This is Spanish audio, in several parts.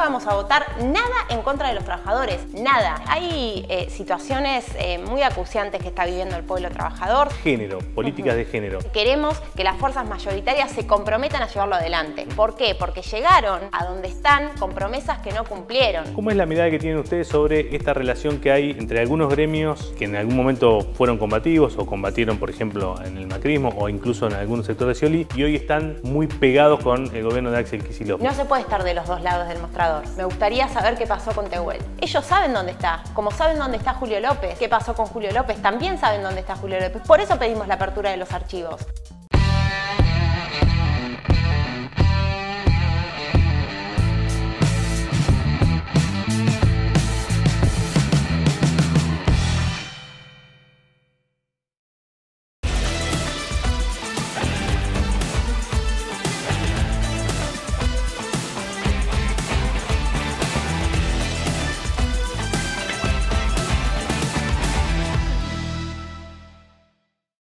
nunca vamos a votar nada en contra de los trabajadores, nada. Hay situaciones muy acuciantes que está viviendo el pueblo trabajador. Género, políticas de género. Queremos que las fuerzas mayoritarias se comprometan a llevarlo adelante. ¿Por qué? Porque llegaron a donde están con promesas que no cumplieron. ¿Cómo es la mirada que tienen ustedes sobre esta relación que hay entre algunos gremios que en algún momento fueron combativos o combatieron, por ejemplo, en el macrismo o incluso en algunos sectores de Scioli y hoy están muy pegados con el gobierno de Axel Kicillof? No se puede estar de los dos lados del mostrador. Me gustaría saber qué pasó con Tehuel. Ellos saben dónde está, como saben dónde está Julio López. ¿Qué pasó con Julio López? También saben dónde está Julio López. Por eso pedimos la apertura de los archivos.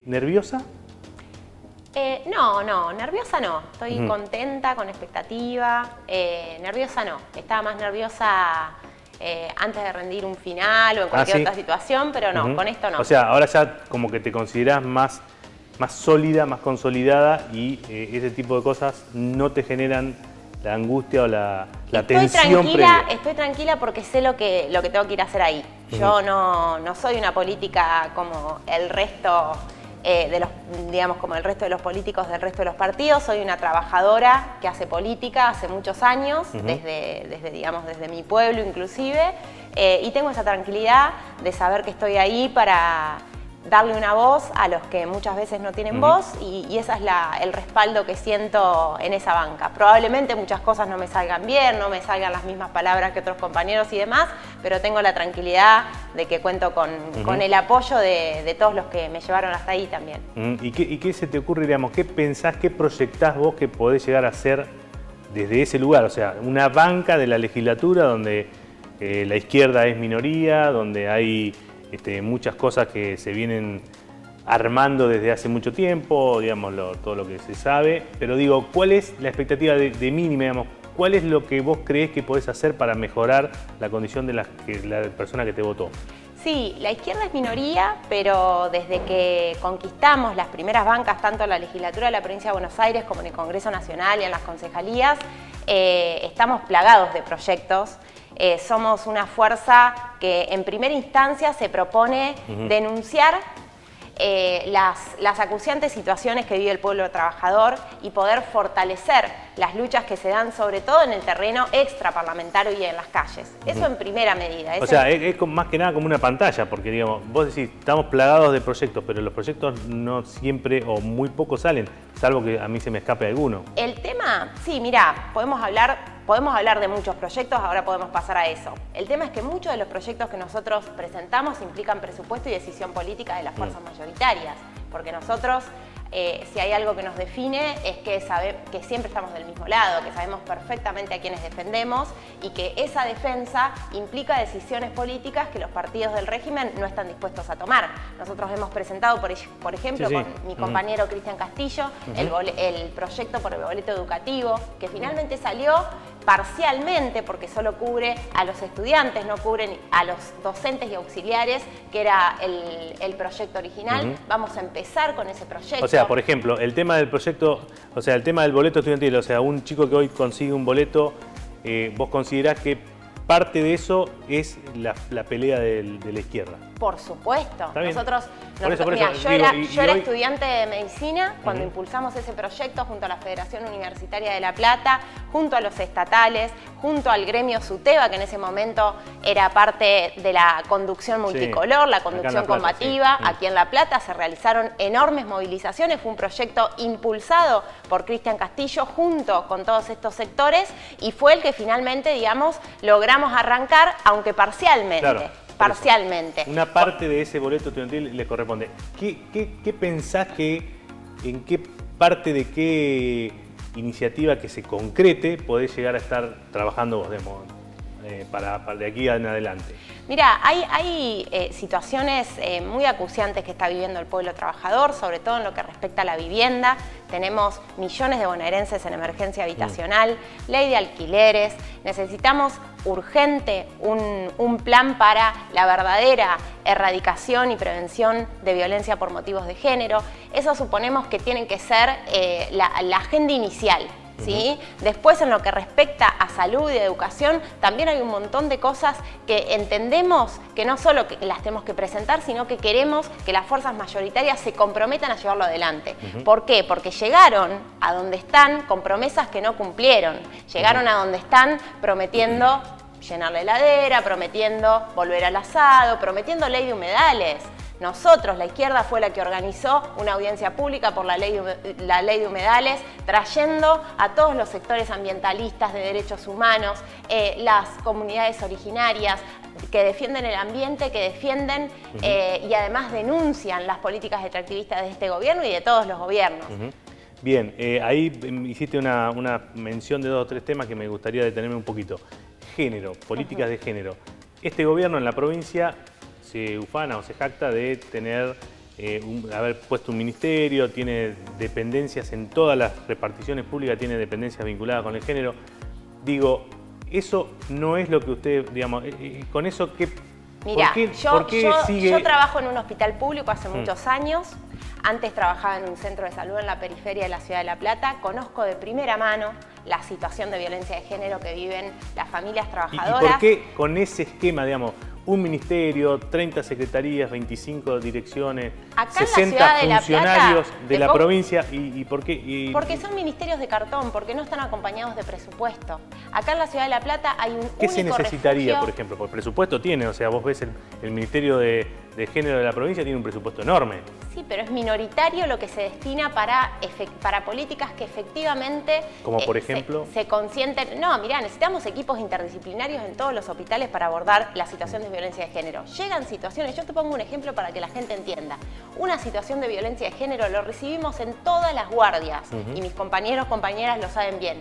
¿Nerviosa? No, nerviosa no. Estoy contenta, con expectativa. Nerviosa no. Estaba más nerviosa antes de rendir un final o en cualquier otra situación, pero no, con esto no. O sea, ahora ya como que te considerás más sólida, más consolidada y ese tipo de cosas no te generan la angustia o la tensión previa. Estoy tranquila porque sé lo que tengo que ir a hacer ahí. Yo no soy una política como el resto como el resto de los políticos del resto de los partidos. Soy una trabajadora que hace política hace muchos años, desde mi pueblo inclusive, y tengo esa tranquilidad de saber que estoy ahí para darle una voz a los que muchas veces no tienen voz y ese es el respaldo que siento en esa banca. Probablemente muchas cosas no me salgan bien, no me salgan las mismas palabras que otros compañeros y demás, pero tengo la tranquilidad de que cuento con el apoyo de todos los que me llevaron hasta ahí también. ¿Y qué se te ocurre, digamos, qué pensás, qué proyectás vos que podés llegar a ser desde ese lugar? O sea, una banca de la legislatura donde la izquierda es minoría, donde hay muchas cosas que se vienen armando desde hace mucho tiempo, digamos, todo lo que se sabe. Pero digo, ¿cuál es la expectativa de mínima, digamos? ¿Cuál es lo que vos creés que podés hacer para mejorar la condición de la persona que te votó? Sí, la izquierda es minoría, pero desde que conquistamos las primeras bancas, tanto en la legislatura de la provincia de Buenos Aires como en el Congreso Nacional y en las concejalías, estamos plagados de proyectos. Somos una fuerza que en primera instancia se propone denunciar las acuciantes situaciones que vive el pueblo trabajador y poder fortalecer las luchas que se dan sobre todo en el terreno extraparlamentario y en las calles. Eso en primera medida. O sea, es más que nada como una pantalla, porque digamos, vos decís, estamos plagados de proyectos, pero los proyectos no siempre o muy poco salen, salvo que a mí se me escape alguno. El tema, sí, mira, podemos hablar de muchos proyectos, ahora podemos pasar a eso. El tema es que muchos de los proyectos que nosotros presentamos implican presupuesto y decisión política de las fuerzas mayoritarias, porque nosotros, si hay algo que nos define, es que siempre estamos del mismo lado, que sabemos perfectamente a quienes defendemos y que esa defensa implica decisiones políticas que los partidos del régimen no están dispuestos a tomar. Nosotros hemos presentado, por ejemplo, con mi compañero Cristian Castillo, el proyecto por el boleto educativo, que finalmente salió parcialmente porque solo cubre a los estudiantes, no cubren a los docentes y auxiliares, que era el proyecto original. Vamos a empezar con ese proyecto. O sea, por ejemplo, el tema del proyecto, o sea, el tema del boleto estudiantil, o sea, un chico que hoy consigue un boleto, vos considerás que parte de eso es la pelea de la izquierda. Por supuesto. Nosotros, mira, yo era estudiante de medicina cuando impulsamos ese proyecto junto a la Federación Universitaria de La Plata, junto a los estatales, junto al gremio SUTEBA, que en ese momento era parte de la conducción multicolor, la conducción combativa. Aquí en La Plata se realizaron enormes movilizaciones, fue un proyecto impulsado por Cristian Castillo junto con todos estos sectores y fue el que finalmente, digamos, logramos arrancar, aunque parcialmente. Claro. Parcialmente. Una parte de ese boleto estudiantil le corresponde. ¿Qué pensás en qué parte de qué iniciativa que se concrete podés llegar a estar trabajando vos, de aquí en adelante? Mira, hay situaciones muy acuciantes que está viviendo el pueblo trabajador, sobre todo en lo que respecta a la vivienda. Tenemos millones de bonaerenses en emergencia habitacional, ley de alquileres. Necesitamos urgente un plan para la verdadera erradicación y prevención de violencia por motivos de género. Eso suponemos que tiene que ser la agenda inicial. ¿Sí? Después, en lo que respecta a salud y educación, también hay un montón de cosas que entendemos que no solo que las tenemos que presentar, sino que queremos que las fuerzas mayoritarias se comprometan a llevarlo adelante. ¿Por qué? Porque llegaron a donde están con promesas que no cumplieron. Llegaron a donde están prometiendo llenar la heladera, prometiendo volver al asado, prometiendo ley de humedales. Nosotros, la izquierda, fue la que organizó una audiencia pública por la ley de humedales, trayendo a todos los sectores ambientalistas de derechos humanos, las comunidades originarias que defienden el ambiente, que defienden y además denuncian las políticas extractivistas de este gobierno y de todos los gobiernos. Bien, ahí hiciste una mención de 2 o 3 temas que me gustaría detenerme un poquito. Género, políticas de género. Este gobierno en la provincia se ufana o se jacta de tener, haber puesto un ministerio, tiene dependencias en todas las reparticiones públicas, tiene dependencias vinculadas con el género. Digo, eso no es lo que usted, digamos, con eso, ¿qué? Mira, ¿por qué sigue? Yo trabajo en un hospital público hace muchos años. Antes trabajaba en un centro de salud en la periferia de la ciudad de La Plata. Conozco de primera mano la situación de violencia de género que viven las familias trabajadoras. ¿Y por qué con ese esquema, digamos, un ministerio, 30 secretarías, 25 direcciones, acá 60 funcionarios de la provincia? ¿Y por qué? Porque son ministerios de cartón, porque no están acompañados de presupuesto. Acá en la ciudad de La Plata hay un único ¿Qué se necesitaría, refugio? por ejemplo? Porque presupuesto tiene, o sea, vos ves el Ministerio de Género de la provincia tiene un presupuesto enorme. Sí, pero es minoritario lo que se destina para políticas que efectivamente... Como por ejemplo... Se consienten... No, mirá, necesitamos equipos interdisciplinarios en todos los hospitales para abordar la situación de violencia de género. Llegan situaciones, yo te pongo un ejemplo para que la gente entienda. Una situación de violencia de género lo recibimos en todas las guardias y mis compañeros, compañeras lo saben bien.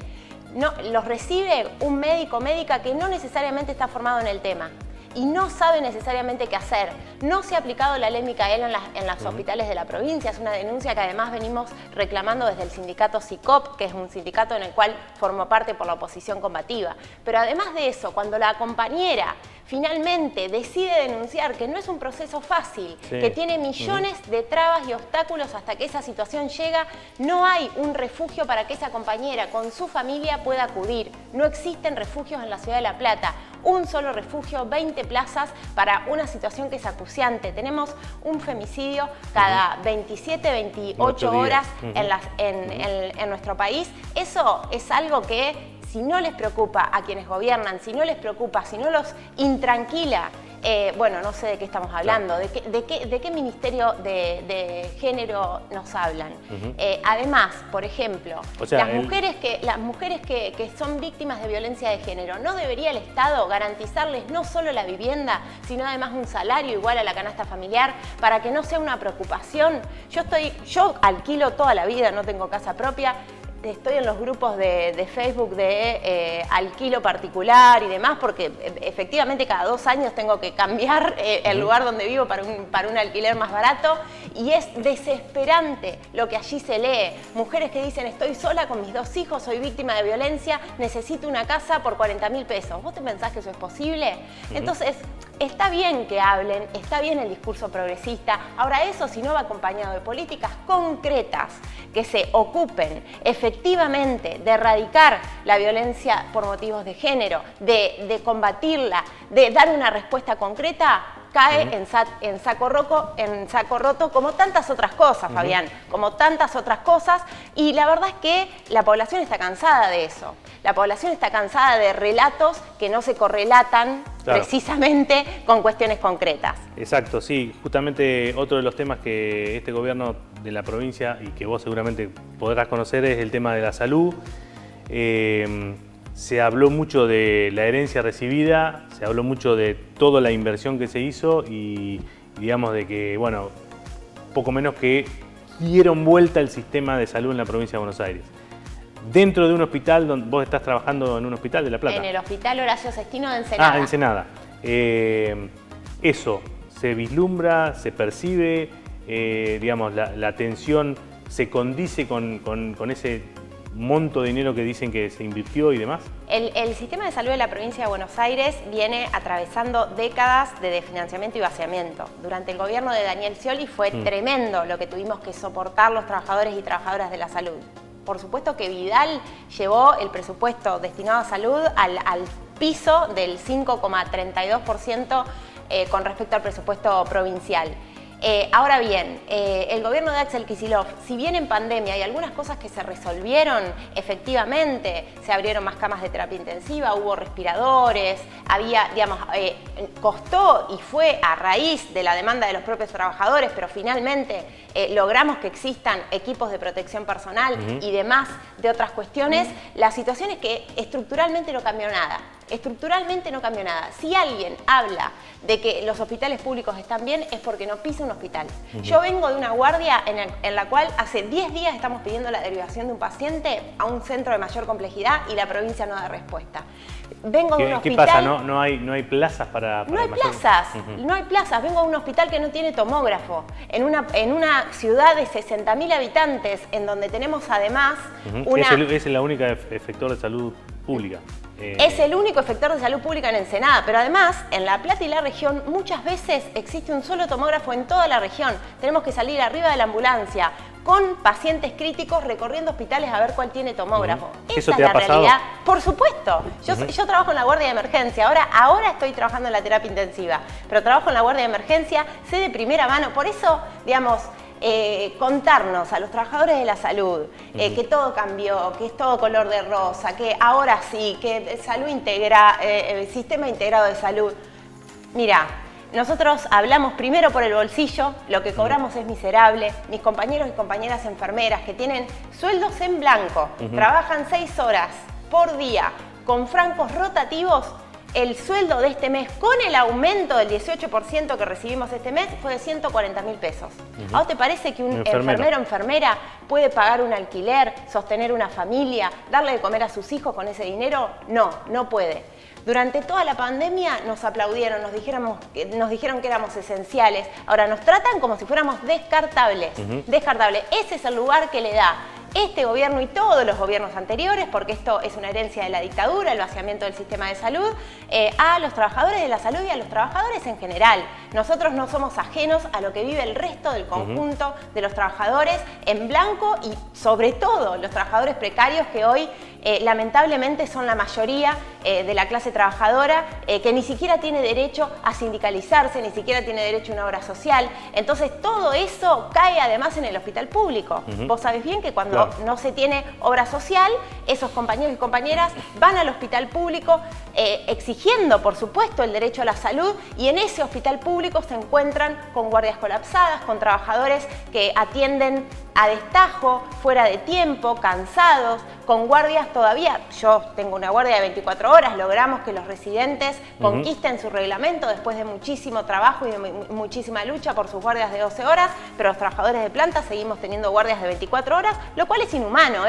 No, los recibe un médico, médica que no necesariamente está formado en el tema y no sabe necesariamente qué hacer. No se ha aplicado la ley Micaela en los hospitales de la provincia. Es una denuncia que además venimos reclamando desde el sindicato SICOP, que es un sindicato en el cual formo parte por la oposición combativa. Pero además de eso, cuando la compañera finalmente decide denunciar que no es un proceso fácil, que tiene millones de trabas y obstáculos hasta que esa situación llega, no hay un refugio para que esa compañera con su familia pueda acudir. No existen refugios en la ciudad de La Plata. Un solo refugio, 20 plazas para una situación que es acuciante. Tenemos un femicidio cada 27, 28 horas en nuestro país. Eso es algo que, si no les preocupa a quienes gobiernan, si no les preocupa, si no los intranquila, bueno, no sé de qué estamos hablando, de qué ministerio de género nos hablan. Además, por ejemplo, o sea, las mujeres que son víctimas de violencia de género, ¿no debería el Estado garantizarles no solo la vivienda, sino además un salario igual a la canasta familiar para que no sea una preocupación? Yo alquilo toda la vida, no tengo casa propia. Estoy en los grupos de Facebook de alquilo particular y demás, porque efectivamente cada 2 años tengo que cambiar el lugar donde vivo para un alquiler más barato, y es desesperante lo que allí se lee. Mujeres que dicen: estoy sola con mis 2 hijos, soy víctima de violencia, necesito una casa por 40.000 pesos. ¿Vos te pensás que eso es posible? Entonces, está bien que hablen, está bien el discurso progresista. Ahora, eso si no va acompañado de políticas concretas que se ocupen efectivamente de erradicar la violencia por motivos de género, de combatirla, de dar una respuesta concreta, cae en saco roto, como tantas otras cosas, Fabián, como tantas otras cosas. Y la verdad es que la población está cansada de eso. La población está cansada de relatos que no se correlatan precisamente con cuestiones concretas. Exacto, sí. Justamente otro de los temas que este gobierno de la provincia, y que vos seguramente podrás conocer, es el tema de la salud. Se habló mucho de la herencia recibida, se habló mucho de toda la inversión que se hizo y digamos de que, bueno, poco menos que dieron vuelta el sistema de salud en la provincia de Buenos Aires. dentro de un hospital, donde vos estás trabajando en un hospital de La Plata. En el Hospital Horacio Sestino de Ensenada. Ah, Ensenada. Eso, ¿se vislumbra, se percibe, digamos, la atención se condice con ese monto de dinero que dicen que se invirtió y demás? El sistema de salud de la provincia de Buenos Aires viene atravesando décadas de desfinanciamiento y vaciamiento. Durante el gobierno de Daniel Scioli fue tremendo lo que tuvimos que soportar los trabajadores y trabajadoras de la salud. Por supuesto que Vidal llevó el presupuesto destinado a salud al piso del 5,32% con respecto al presupuesto provincial. Ahora bien, el gobierno de Axel Kicillof, si bien en pandemia hay algunas cosas que se resolvieron efectivamente, se abrieron más camas de terapia intensiva, hubo respiradores, había, digamos, costó y fue a raíz de la demanda de los propios trabajadores, pero finalmente logramos que existan equipos de protección personal y demás de otras cuestiones, la situación es que estructuralmente no cambió nada. Estructuralmente no cambió nada. Si alguien habla de que los hospitales públicos están bien, es porque no pisa un hospital. Yo vengo de una guardia en la cual hace 10 días estamos pidiendo la derivación de un paciente a un centro de mayor complejidad y la provincia no da respuesta. Vengo de un hospital... ¿Qué pasa? ¿No hay plazas para no hay plazas, no hay plazas. Vengo de un hospital que no tiene tomógrafo, en una ciudad de 60.000 habitantes, en donde tenemos además una... Es la única efector de salud pública. Es el único efector de salud pública en Ensenada, pero además en La Plata y la región muchas veces existe un solo tomógrafo en toda la región. Tenemos que salir arriba de la ambulancia con pacientes críticos recorriendo hospitales a ver cuál tiene tomógrafo. ¿Eso Esa te es ha la pasado? realidad. Por supuesto. Yo trabajo en la guardia de emergencia. Ahora estoy trabajando en la terapia intensiva, pero trabajo en la guardia de emergencia, sé de primera mano. Por eso, digamos, contarnos a los trabajadores de la salud que todo cambió, que es todo color de rosa, que ahora sí, que salud sistema integrado de salud. Mira, nosotros hablamos primero por el bolsillo, lo que cobramos es miserable. Mis compañeros y compañeras enfermeras que tienen sueldos en blanco, trabajan 6 horas por día con francos rotativos. El sueldo de este mes, con el aumento del 18% que recibimos este mes, fue de 140.000 pesos. ¿A vos te parece que un enfermero o enfermera puede pagar un alquiler, sostener una familia, darle de comer a sus hijos con ese dinero? No, no puede. Durante toda la pandemia nos aplaudieron, nos dijeron que éramos esenciales. Ahora nos tratan como si fuéramos descartables. Descartables. Ese es el lugar que le da este gobierno y todos los gobiernos anteriores, porque esto es una herencia de la dictadura, el vaciamiento del sistema de salud, a los trabajadores de la salud y a los trabajadores en general. Nosotros no somos ajenos a lo que vive el resto del conjunto de los trabajadores en blanco y sobre todo los trabajadores precarios que hoy lamentablemente son la mayoría de la clase trabajadora, que ni siquiera tiene derecho a sindicalizarse, ni siquiera tiene derecho a una obra social. Entonces todo eso cae además en el hospital público. Vos sabés bien que cuando no se tiene obra social, esos compañeros y compañeras van al hospital público exigiendo, por supuesto, el derecho a la salud, y en ese hospital público se encuentran con guardias colapsadas, con trabajadores que atienden a destajo, fuera de tiempo, cansados, con guardias todavía. Yo tengo una guardia de 24 horas, logramos que los residentes conquisten su reglamento después de muchísimo trabajo y de muchísima lucha por sus guardias de 12 horas, pero los trabajadores de planta seguimos teniendo guardias de 24 horas, lo cual es inhumano.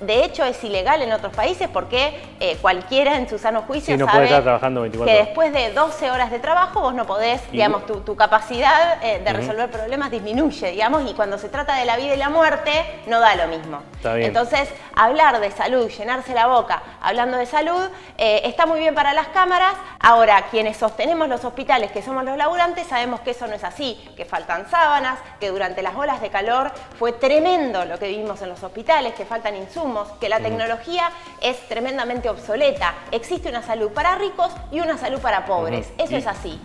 De hecho, es ilegal en otros países porque cualquiera en su sano juicio no sabe puede estar trabajando 24 que horas. Después de 12 horas de trabajo vos no podés, digamos, tu capacidad de resolver problemas disminuye, digamos, y cuando se trata de la vida y la muerte no da lo mismo. Está bien. Entonces, hablar de salud, llenarse la boca hablando de salud, está muy bien para las cámaras. Ahora, quienes sostenemos los hospitales, que somos los laburantes, sabemos que eso no es así, que faltan sábanas, que durante las olas de calor fue tremendo lo que vivimos en los hospitales, que faltan insumos, que la tecnología es tremendamente obsoleta. Existe una salud para ricos y una salud para pobres. Eso es así.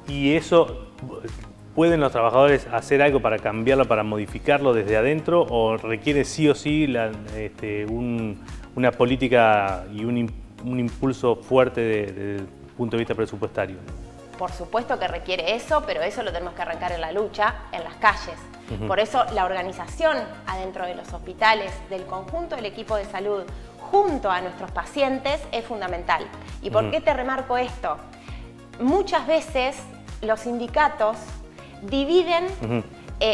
Y eso... ¿Pueden los trabajadores hacer algo para cambiarlo, para modificarlo desde adentro, o requiere sí o sí una política y un impulso fuerte desde el punto de vista presupuestario? Por supuesto que requiere eso, pero eso lo tenemos que arrancar en la lucha, en las calles. Por eso la organización adentro de los hospitales, del conjunto del equipo de salud, junto a nuestros pacientes, es fundamental. ¿Y por qué te remarco esto? Muchas veces los sindicatos dividen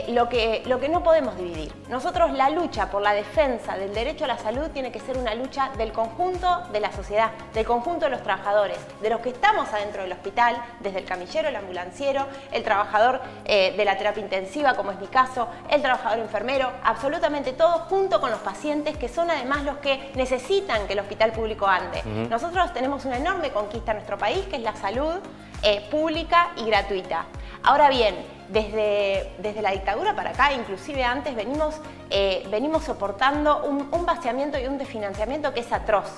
lo que no podemos dividir. Nosotros la lucha por la defensa del derecho a la salud tiene que ser una lucha del conjunto de la sociedad, del conjunto de los trabajadores, de los que estamos adentro del hospital, desde el camillero, el ambulanciero, el trabajador de la terapia intensiva, como es mi caso, el trabajador enfermero, absolutamente todos, junto con los pacientes, que son además los que necesitan que el hospital público ande. Nosotros tenemos una enorme conquista en nuestro país, que es la salud pública y gratuita. Ahora bien, desde la dictadura para acá, inclusive antes, venimos soportando un vaciamiento y un desfinanciamiento que es atroz.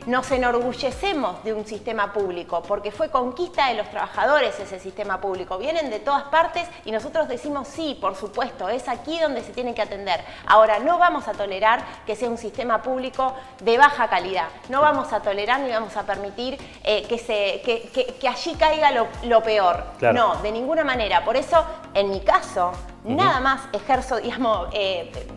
Nos enorgullecemos de un sistema público porque fue conquista de los trabajadores ese sistema público. Vienen de todas partes y nosotros decimos sí, por supuesto, es aquí donde se tiene que atender. Ahora, no vamos a tolerar que sea un sistema público de baja calidad. No vamos a tolerar ni vamos a permitir que allí caiga lo peor. Claro. No, de ninguna manera. Por eso, en mi caso, nada más ejerzo, digamos,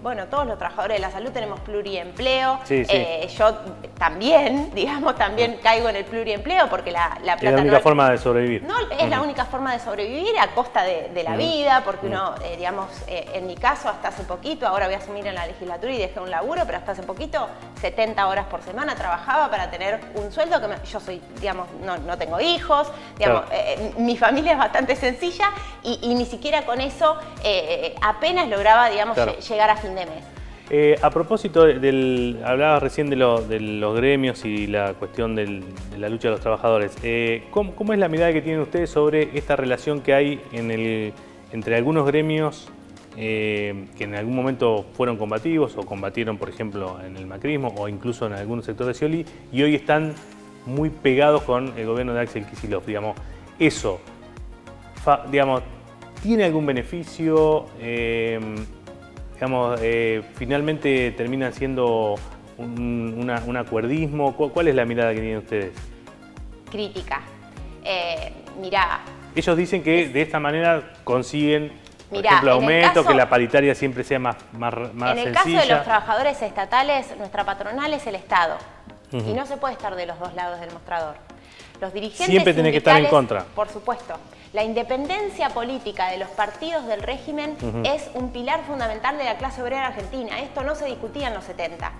bueno, todos los trabajadores de la salud tenemos pluriempleo. Sí, sí. Yo también, digamos, caigo en el pluriempleo porque la plata es la única forma de sobrevivir. No, es la única forma de sobrevivir a costa de la vida, porque uno, digamos, en mi caso, hasta hace poquito, ahora voy a asumir en la legislatura y dejé un laburo, pero hasta hace poquito, 70 horas por semana trabajaba para tener un sueldo que yo soy, digamos, no tengo hijos, digamos, claro. Mi familia es bastante sencilla y ni siquiera con eso apenas lograba, digamos, claro, llegar a fin de mes. A propósito hablabas recién de los gremios y la cuestión de la lucha de los trabajadores. ¿Cómo es la mirada que tienen ustedes sobre esta relación que hay entre algunos gremios que en algún momento fueron combativos o combatieron, por ejemplo, en el macrismo o incluso en algunos sectores de Scioli y hoy están muy pegados con el gobierno de Axel Kicillof? Digamos, eso, digamos, ¿tiene algún beneficio? Digamos, finalmente terminan siendo un acuerdismo. ¿Cuál es la mirada que tienen ustedes? Crítica. Mirá. Ellos dicen que de esta manera consiguen, por ejemplo, aumento, que la paritaria siempre sea más sencilla. En el caso de los trabajadores estatales, nuestra patronal es el Estado. Y no se puede estar de los dos lados del mostrador. Los dirigentes siempre tienen que estar en contra. Por supuesto. La independencia política de los partidos del régimen es un pilar fundamental de la clase obrera argentina. Esto no se discutía en los 70.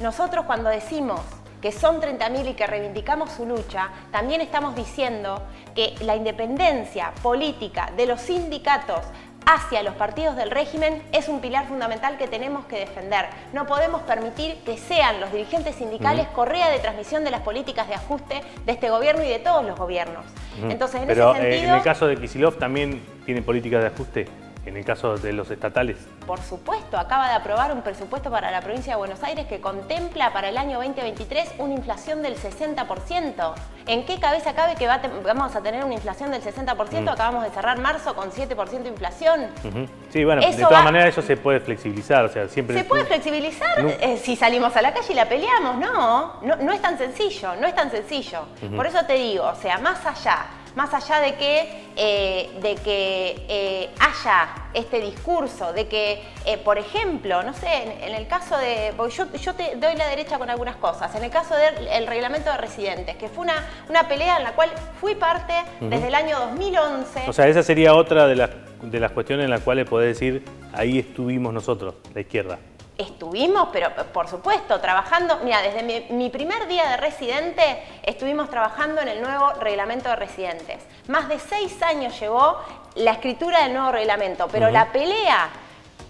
Nosotros cuando decimos que son 30.000 y que reivindicamos su lucha, también estamos diciendo que la independencia política de los sindicatos hacia los partidos del régimen es un pilar fundamental que tenemos que defender. No podemos permitir que sean los dirigentes sindicales correa de transmisión de las políticas de ajuste de este gobierno y de todos los gobiernos. Entonces, en ese sentido, en el caso de Kicillof también tiene políticas de ajuste. En el caso de los estatales. Por supuesto, acaba de aprobar un presupuesto para la provincia de Buenos Aires que contempla para el año 2023 una inflación del 60%. ¿En qué cabeza cabe que vamos a tener una inflación del 60%? Acabamos de cerrar marzo con 7% de inflación. Sí, bueno, de todas maneras eso se puede flexibilizar. O sea, siempre ¿se puede flexibilizar si salimos a la calle y la peleamos? No es tan sencillo, no es tan sencillo. Por eso te digo, o sea, más allá de que haya este discurso, de que, por ejemplo, no sé, en el caso de... Porque yo te doy la derecha con algunas cosas. En el caso del reglamento de residentes, que fue una pelea en la cual fui parte desde el año 2011. O sea, esa sería otra de las cuestiones en las cuales podés decir, ahí estuvimos nosotros, la izquierda. Estuvimos, pero por supuesto, trabajando, mira, desde mi primer día de residente estuvimos trabajando en el nuevo reglamento de residentes. Más de 6 años llevó la escritura del nuevo reglamento, pero la pelea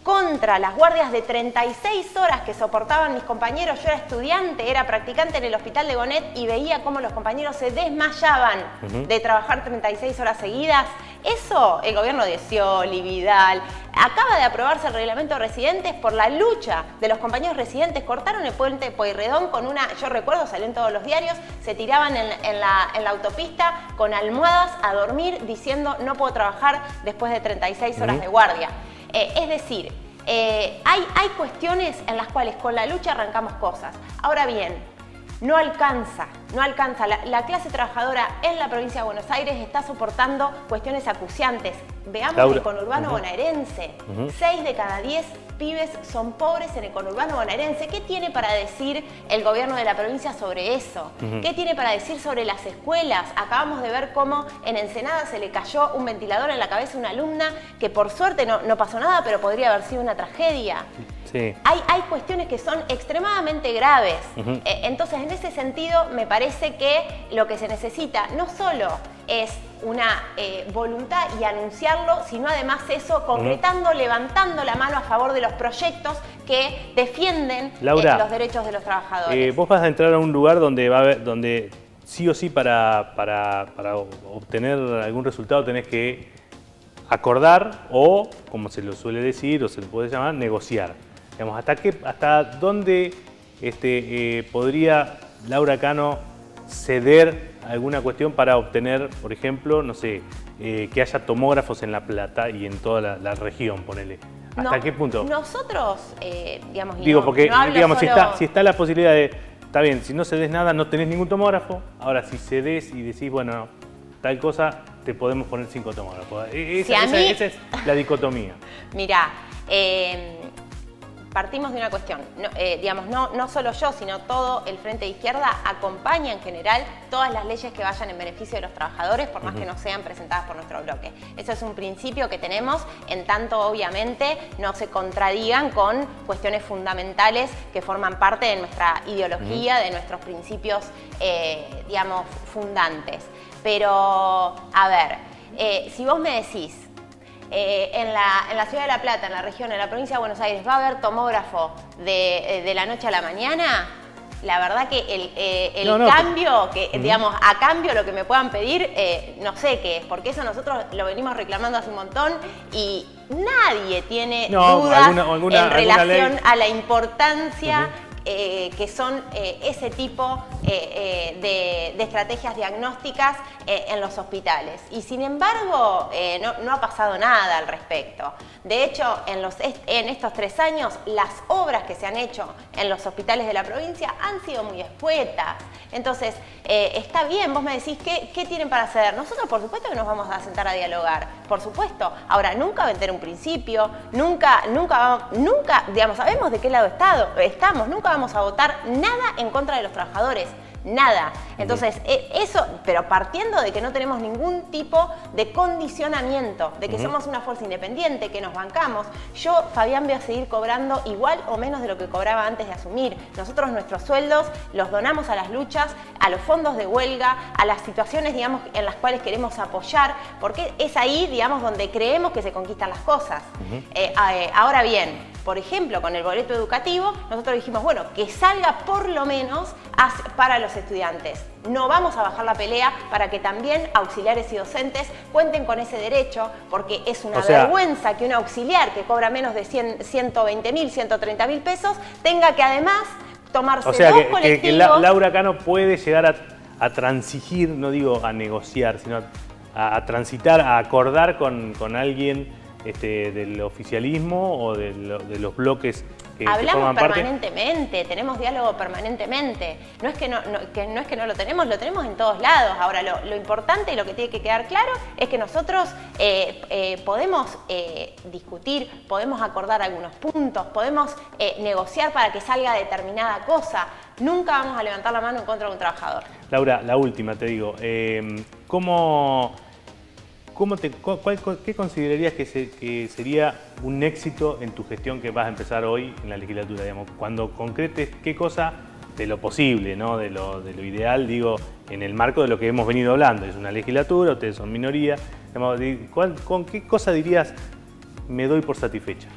contra las guardias de 36 horas que soportaban mis compañeros, yo era estudiante, era practicante en el hospital de Gonet y veía cómo los compañeros se desmayaban de trabajar 36 horas seguidas. Eso, el gobierno de Scioli, Vidal, acaba de aprobarse el reglamento de residentes por la lucha de los compañeros residentes. Cortaron el puente Pueyrredón con yo recuerdo, salió en todos los diarios, se tiraban en la autopista con almohadas a dormir diciendo no puedo trabajar después de 36 horas de guardia. Es decir, hay cuestiones en las cuales con la lucha arrancamos cosas. Ahora bien, no alcanza. La clase trabajadora en la provincia de Buenos Aires está soportando cuestiones acuciantes. Veamos el conurbano bonaerense. 6 de cada 10 pibes son pobres en el conurbano bonaerense. ¿Qué tiene para decir el gobierno de la provincia sobre eso? ¿Qué tiene para decir sobre las escuelas? Acabamos de ver cómo en Ensenada se le cayó un ventilador en la cabeza a una alumna que por suerte no pasó nada, pero podría haber sido una tragedia. Sí. Hay cuestiones que son extremadamente graves. Entonces, en ese sentido, me parece que lo que se necesita no solo es una voluntad y anunciarlo, sino además eso, concretando, levantando la mano a favor de los proyectos que defienden Laura, los derechos de los trabajadores. Vos vas a entrar a un lugar donde sí o sí para obtener algún resultado tenés que acordar o, como se lo suele decir o se lo puede llamar, negociar. Digamos, ¿hasta dónde podría Laura Cano ceder alguna cuestión para obtener, por ejemplo, no sé, que haya tomógrafos en La Plata y en toda la región, ponele? ¿Hasta qué punto? Nosotros, digamos... Digo, porque digamos, solo... si está la posibilidad de... Está bien, si no cedes nada, no tenés ningún tomógrafo. Ahora, si cedes y decís, bueno, no, tal cosa, te podemos poner 5 tomógrafos. Esa es la dicotomía. Mirá, partimos de una cuestión, digamos, no solo yo, sino todo el Frente de Izquierda acompaña en general todas las leyes que vayan en beneficio de los trabajadores, por más que no sean presentadas por nuestro bloque. Eso es un principio que tenemos, en tanto obviamente no se contradigan con cuestiones fundamentales que forman parte de nuestra ideología, de nuestros principios, digamos, fundantes. Pero, a ver, si vos me decís, en la ciudad de La Plata, en la región, en la provincia de Buenos Aires, ¿va a haber tomógrafo de la noche a la mañana? La verdad que el cambio, digamos, a cambio lo que me puedan pedir, no sé qué es, porque eso nosotros lo venimos reclamando hace un montón y nadie tiene dudas en relación a la importancia que son ese tipo de estrategias diagnósticas en los hospitales. Y sin embargo, no ha pasado nada al respecto. De hecho, en estos 3 años, las obras que se han hecho en los hospitales de la provincia han sido muy escuetas. Entonces, está bien, vos me decís, ¿qué tienen para hacer? Nosotros, por supuesto, que nos vamos a sentar a dialogar, por supuesto. Ahora, nunca vender un principio, nunca, digamos, sabemos de qué lado estamos, nunca vamos a votar nada en contra de los trabajadores. Nada. Entonces, eso, pero partiendo de que no tenemos ningún tipo de condicionamiento, de que somos una fuerza independiente, que nos bancamos. Yo, Fabián, voy a seguir cobrando igual o menos de lo que cobraba antes de asumir. Nosotros nuestros sueldos los donamos a las luchas, a los fondos de huelga, a las situaciones, digamos, en las cuales queremos apoyar, porque es ahí, digamos, donde creemos que se conquistan las cosas. Ahora bien, por ejemplo, con el boleto educativo, nosotros dijimos, bueno, que salga por lo menos para los estudiantes. No vamos a bajar la pelea para que también auxiliares y docentes cuenten con ese derecho, porque es una vergüenza que un auxiliar que cobra menos de 120.000, 130.000 pesos tenga que además tomarse 2 colectivos. Que Laura Cano puede llegar a transigir, no digo a negociar, sino a transitar, a acordar con alguien del oficialismo o de los bloques que hablamos forman parte. Permanentemente, tenemos diálogo permanentemente. No es que no lo tenemos en todos lados. Ahora, lo importante y lo que tiene que quedar claro es que nosotros podemos discutir, podemos acordar algunos puntos, podemos negociar para que salga determinada cosa. Nunca vamos a levantar la mano en contra de un trabajador. Laura, la última, te digo. ¿Qué considerarías que sería un éxito en tu gestión que vas a empezar hoy en la legislatura? Digamos, cuando concretes qué cosa de lo posible, ¿no? de lo ideal, digo, en el marco de lo que hemos venido hablando. Es una legislatura, ustedes son minoría. Digamos, ¿con qué cosa dirías me doy por satisfecha?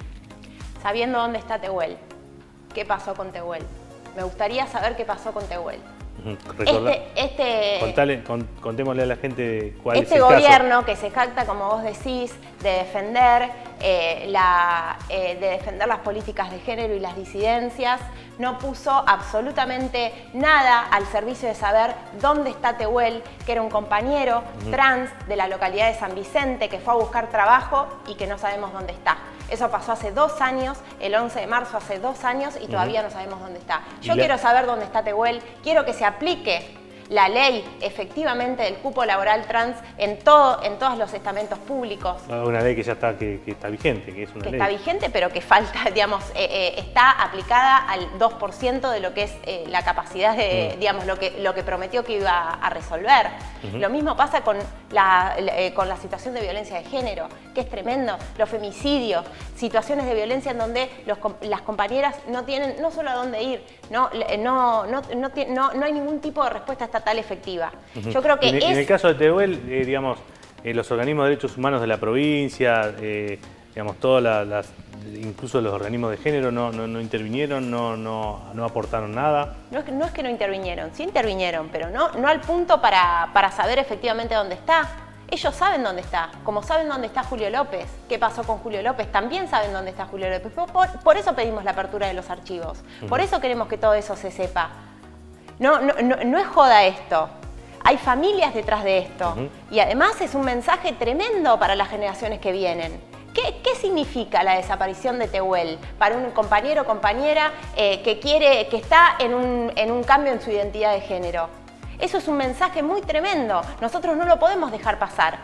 Sabiendo dónde está Tehuel. ¿Qué pasó con Tehuel? Me gustaría saber qué pasó con Tehuel. Contémosle a la gente cuál es el gobierno que se jacta, como vos decís, de defender de defender las políticas de género y las disidencias, no puso absolutamente nada al servicio de saber dónde está Tehuel, que era un compañero trans de la localidad de San Vicente, que fue a buscar trabajo y que no sabemos dónde está. Eso pasó hace 2 años, el 11 de marzo hace 2 años y todavía no sabemos dónde está. Yo quiero saber dónde está Tehuel, quiero que se aplique la ley efectivamente del cupo laboral trans en todos los estamentos públicos. Una ley que ya está, que está vigente, que es una ley. Está vigente, pero que falta, digamos, está aplicada al 2% de lo que es la capacidad de, digamos, lo que prometió que iba a resolver. Lo mismo pasa con la situación de violencia de género, que es tremendo, los femicidios, situaciones de violencia en donde las compañeras no tienen no solo a dónde ir, no hay ningún tipo de respuesta estatal efectiva. Yo creo que en el caso de Tehuel, digamos, los organismos de derechos humanos de la provincia, digamos, incluso los organismos de género no intervinieron, no aportaron nada. No es que no intervinieron, sí intervinieron, pero no al punto para saber efectivamente dónde está. Ellos saben dónde está, como saben dónde está Julio López. ¿Qué pasó con Julio López? También saben dónde está Julio López. Por eso pedimos la apertura de los archivos. Por eso queremos que todo eso se sepa. No es joda esto. Hay familias detrás de esto. Y además es un mensaje tremendo para las generaciones que vienen. ¿Qué significa la desaparición de Tehuel para un compañero o compañera que está en un cambio en su identidad de género? Eso es un mensaje muy tremendo. Nosotros no lo podemos dejar pasar.